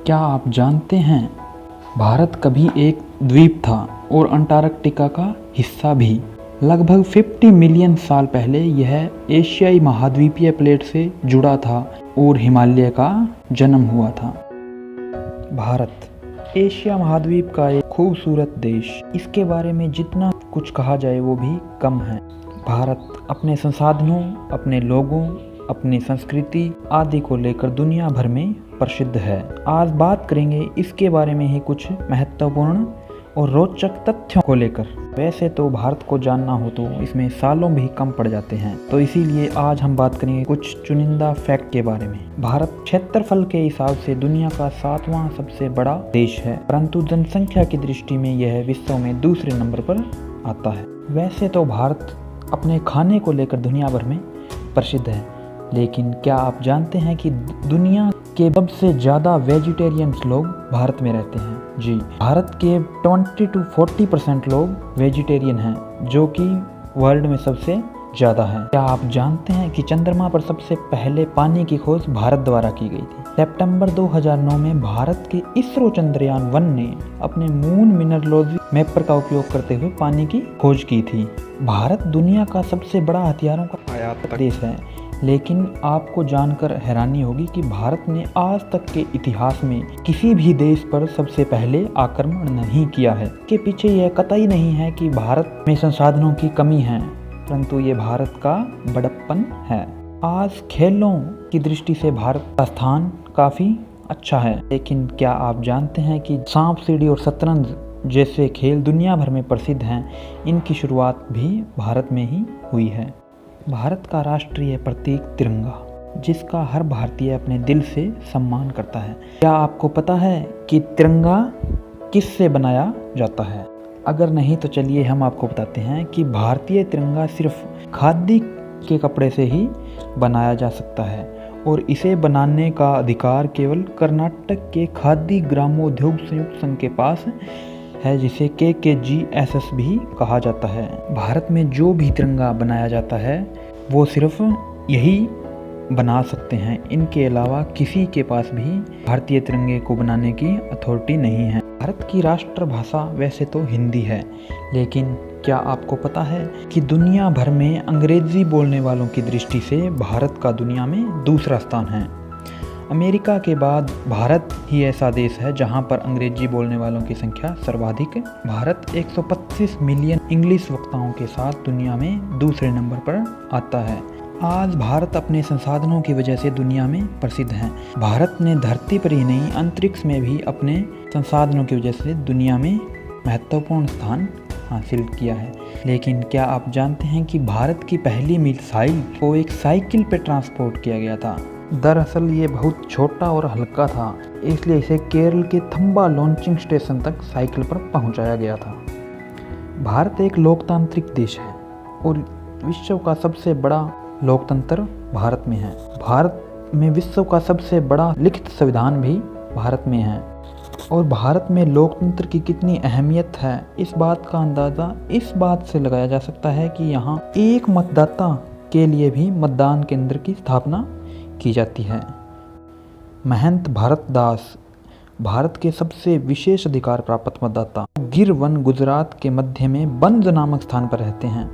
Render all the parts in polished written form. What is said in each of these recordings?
क्या आप जानते हैं भारत कभी एक द्वीप था और अंटार्कटिका का हिस्सा भी। लगभग 50 मिलियन साल पहले यह एशियाई महाद्वीपीय प्लेट से जुड़ा था और हिमालय का जन्म हुआ था। भारत एशिया महाद्वीप का एक खूबसूरत देश। इसके बारे में जितना कुछ कहा जाए वो भी कम है। भारत अपने संसाधनों, अपने लोगों, अपनी संस्कृति आदि को लेकर दुनिया भर में प्रसिद्ध है। आज बात करेंगे इसके बारे में ही कुछ महत्वपूर्ण और रोचक तथ्यों को लेकर। वैसे तो भारत को जानना हो तो इसमें सालों भी कम पड़ जाते हैं, तो इसीलिए आज हम बात करेंगे कुछ चुनिंदा फैक्ट के बारे में। भारत क्षेत्रफल के हिसाब से दुनिया का 7वां सबसे बड़ा देश है, परंतु जनसंख्या की दृष्टि में यह विश्व में दूसरे नंबर पर आता है। वैसे तो भारत अपने खाने को लेकर दुनिया भर में प्रसिद्ध है, लेकिन क्या आप जानते हैं कि दुनिया के सबसे ज़्यादा वेजिटेरियंस लोग भारत में रहते हैं। जी, भारत के 20 to 40% लोग वेजिटेरियन हैं, जो कि वर्ल्ड में सबसे ज़्यादा है। क्या आप जानते हैं कि चंद्रमा पर सबसे पहले पानी की खोज भारत द्वारा की गई थी। सितंबर 2009 में भारत के इसरो चंद्रयान 1 ने अपने मून मिनरलोजी मैपर का उपयोग करते हुए पानी की खोज की थी। भारत दुनिया का सबसे बड़ा हथियारों का आयातक देश है, लेकिन आपको जानकर हैरानी होगी कि भारत ने आज तक के इतिहास में किसी भी देश पर सबसे पहले आक्रमण नहीं किया है। के पीछे यह कतई नहीं है कि भारत में संसाधनों की कमी है, परंतु ये भारत का बड़प्पन है। आज खेलों की दृष्टि से भारत का स्थान काफ़ी अच्छा है, लेकिन क्या आप जानते हैं कि सांप सीढ़ी और शतरंज जैसे खेल दुनिया भर में प्रसिद्ध हैं, इनकी शुरुआत भी भारत में ही हुई है। भारत का राष्ट्रीय प्रतीक तिरंगा, जिसका हर भारतीय अपने दिल से सम्मान करता है। क्या आपको पता है कि तिरंगा किससे बनाया जाता है? अगर नहीं तो चलिए हम आपको बताते हैं कि भारतीय तिरंगा सिर्फ खादी के कपड़े से ही बनाया जा सकता है और इसे बनाने का अधिकार केवल कर्नाटक के खादी ग्रामोद्योग संयुक्त संघ के पास है, जिसे KKGSS भी कहा जाता है। भारत में जो भी तिरंगा बनाया जाता है वो सिर्फ यही बना सकते हैं, इनके अलावा किसी के पास भी भारतीय तिरंगे को बनाने की अथॉरिटी नहीं है। भारत की राष्ट्रभाषा वैसे तो हिंदी है, लेकिन क्या आपको पता है कि दुनिया भर में अंग्रेजी बोलने वालों की दृष्टि से भारत का दुनिया में दूसरा स्थान है। अमेरिका के बाद भारत ही ऐसा देश है जहां पर अंग्रेजी बोलने वालों की संख्या सर्वाधिक है। भारत 125 मिलियन इंग्लिश वक्ताओं के साथ दुनिया में दूसरे नंबर पर आता है। आज भारत अपने संसाधनों की वजह से दुनिया में प्रसिद्ध है। भारत ने धरती पर ही नहीं अंतरिक्ष में भी अपने संसाधनों की वजह से दुनिया में महत्वपूर्ण स्थान हासिल किया है। लेकिन क्या आप जानते हैं कि भारत की पहली मिसाइल को एक साइकिल पर ट्रांसपोर्ट किया गया था। दरअसल ये बहुत छोटा और हल्का था, इसलिए इसे केरल के थंबा लॉन्चिंग स्टेशन तक साइकिल पर पहुंचाया गया था। भारत एक लोकतांत्रिक देश है और विश्व का सबसे बड़ा लोकतंत्र भारत में है। भारत में विश्व का सबसे बड़ा लिखित संविधान भी भारत में है और भारत में लोकतंत्र की कितनी अहमियत है इस बात का अंदाज़ा इस बात से लगाया जा सकता है कि यहाँ एक मतदाता के लिए भी मतदान केंद्र की स्थापना की जाती है। महंत भारत दास भारत के सबसे विशेष अधिकार प्राप्त मतदाता गिर वन गुजरात के मध्य में बंद नामक स्थान पर रहते हैं।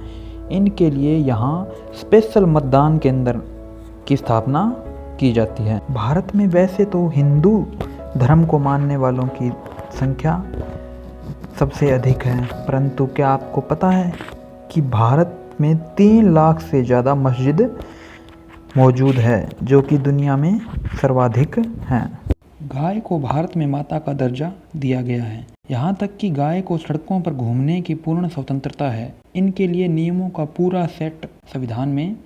इनके लिए यहाँ स्पेशल मतदान केंद्र की स्थापना की जाती है। भारत में वैसे तो हिंदू धर्म को मानने वालों की संख्या सबसे अधिक है, परंतु क्या आपको पता है कि भारत में 3 लाख से ज़्यादा मस्जिद मौजूद है, जो कि दुनिया में सर्वाधिक हैं। गाय को भारत में माता का दर्जा दिया गया है। यहाँ तक कि गाय को सड़कों पर घूमने की पूर्ण स्वतंत्रता है। इनके लिए नियमों का पूरा सेट संविधान में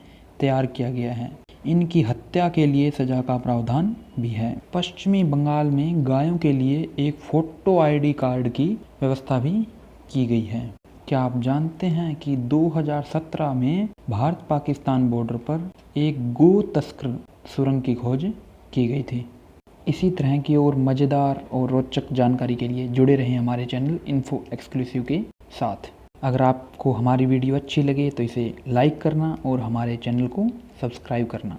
तैयार किया गया है। इनकी हत्या के लिए सजा का प्रावधान भी है। पश्चिमी बंगाल में गायों के लिए एक फोटो ID कार्ड की व्यवस्था भी की गई है। क्या आप जानते हैं कि 2017 में भारत पाकिस्तान बॉर्डर पर एक गो तस्कर सुरंग की खोज की गई थी। इसी तरह की और मज़ेदार और रोचक जानकारी के लिए जुड़े रहें हमारे चैनल इन्फो एक्सक्लूसिव के साथ। अगर आपको हमारी वीडियो अच्छी लगे तो इसे लाइक करना और हमारे चैनल को सब्सक्राइब करना।